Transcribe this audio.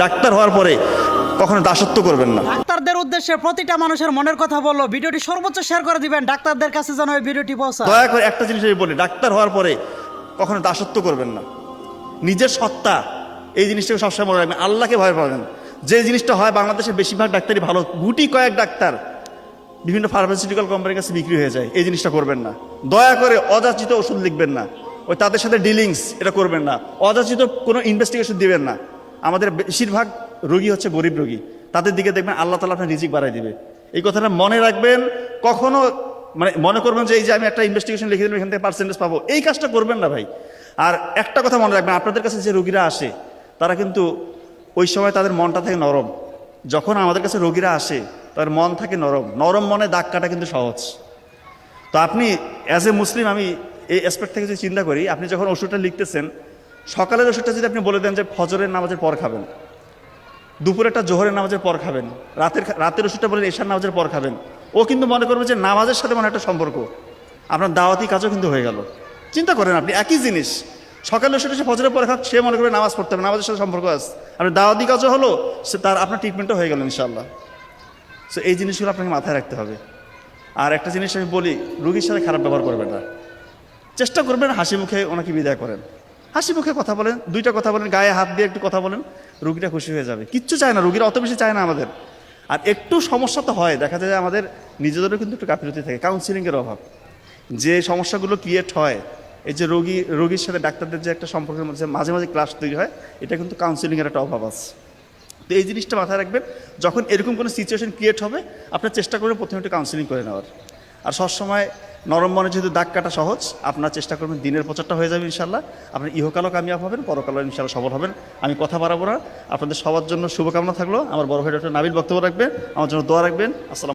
Doctor হওয়ার পরে কখনো দাসত্ব করবেন না। ডাক্তারদের উদ্দেশ্যে প্রতিটা মানুষের মনের কথা বললো, ভিডিওটি সর্বোচ্চ শেয়ার করে দিবেন ডাক্তারদের কাছে যেন এই ভিডিওটি পৌঁছায়। দয়া করে একটা জিনিস আমি বলি, ডাক্তার হওয়ার পরে কখনো দাসত্ব করবেন না। নিজের সত্তা এই জিনিসটাকে সবসময় মনে রাখবেন, আল্লাহকে ভয় পাবেন। যে জিনিসটা হয় বাংলাদেশের বেশিরভাগ ডাক্তারই ভালো, গুটি কয়েক ডাক্তার বিভিন্ন ফার্মাসিউটিক্যাল কোম্পানির কাছে বিক্রি হয়ে যায়। এই জিনিসটা করবেন না। দয়া করে অযাচিত ওষুধ লিখবেন না, ওই তাদের সাথে ডিলিংস এটা করবেন না, অযাচিত কোনো ইনভেস্টিগেশন দিবেন না। আমাদের বেশিরভাগ রোগী হচ্ছে গরিব রোগী, তাদের দিকে দেখবেন আল্লাহ তাআলা আপনার রিজিক বাড়াই দিবে। এই কথাটা মনে রাখবেন। কখনো মনে করবেন যে এই যে আমি একটা ইনভেস্টিগেশন লিখে দিলাম এখান থেকে পার্সেন্টেজ পাবো, এই কাজটা করবেন না ভাই। আর একটা কথা মনে রাখবেন, আপনাদের কাছে যে রোগীরা আসে তারা কিন্তু ওই সময় তাদের মনটা থাকে নরম। যখন আমাদের কাছে রোগীরা আসে তার মন থাকে নরম, নরম মনে দাগ কাটা কিন্তু সহজ। তো আপনি অ্যাজ এ মুসলিম, আমি এই অ্যাসপেক্ট থেকে যদি চিন্তা করি, আপনি যখন ওষুধটা লিখতেছেন, সকালের ওষুধটা যদি আপনি বলে দেন যে ফজরের নামাজের পর খাবেন, দুপুরেরটা জোহরের নামাজের পর খাবেন, রাতের ওষুধটা বলে এশার নামাজের পর খাবেন, ও কিন্তু মনে করবে যে নামাজের সাথে মনে একটা সম্পর্ক, আপনার দাওয়াতি কাজও কিন্তু হয়ে গেল। চিন্তা করেন, আপনি একই জিনিস সকালের ওষুধটা সে ফজরের পর খাক, সে মনে করবে নামাজ পড়তে হবে, নামাজের সাথে সম্পর্ক আছে, আপনার দাওয়াতি কাজও হলো, সে তার আপনার ট্রিটমেন্টও হয়ে গেল ইনশাআল্লাহ। সো এই জিনিসগুলো আপনাকে মাথায় রাখতে হবে। আর একটা জিনিস আমি বলি, রুগীর সাথে খারাপ ব্যবহার করবেন না। চেষ্টা করবেন হাসি মুখে ওনাকে বিদায় করেন, হাসি মুখে কথা বলেন, দুইটা কথা বলেন, গায়ে হাত দিয়ে একটু কথা বলেন, রুগীটা খুশি হয়ে যাবে। কিচ্ছু চায় না, রুগীরা অত বেশি চায় না আমাদের। আর একটু সমস্যা তো হয়, দেখা যায় আমাদের নিজেদেরও কিন্তু একটু গাফিলতি থাকে, কাউন্সিলিংয়ের অভাব। যে সমস্যাগুলো ক্রিয়েট হয়, এই যে রোগীর সাথে ডাক্তারদের যে একটা সম্পর্কের মধ্যে মাঝে মাঝে ক্লাস তৈরি হয়, এটা কিন্তু কাউন্সিলিংয়ের একটা অভাব আছে। তো এই জিনিসটা মাথায় রাখবেন, যখন এরকম কোনো সিচুয়েশন ক্রিয়েট হবে আপনার চেষ্টা করবেন প্রথমে একটু কাউন্সিলিং করে নেওয়ার। আর সবসময় নরম মনে যেহেতু দাগ কাটা সহজ, আপনার চেষ্টা করবেন দিনের প্রচারটা হয়ে যাবে ইনশাল্লাহ। আপনার ইহকালও কামিয়াব হবেন, পরকালও ইনশাল্লাহ সফল হবেন। আমি কথা বাড়াবো না, আপনাদের সবার জন্য শুভকামনা থাকলো। আমার বড় ভাই ডক্টর নাবিল বক্তব্য রাখবেন, আমার জন্য দোয়া রাখবেন। আসসালাম।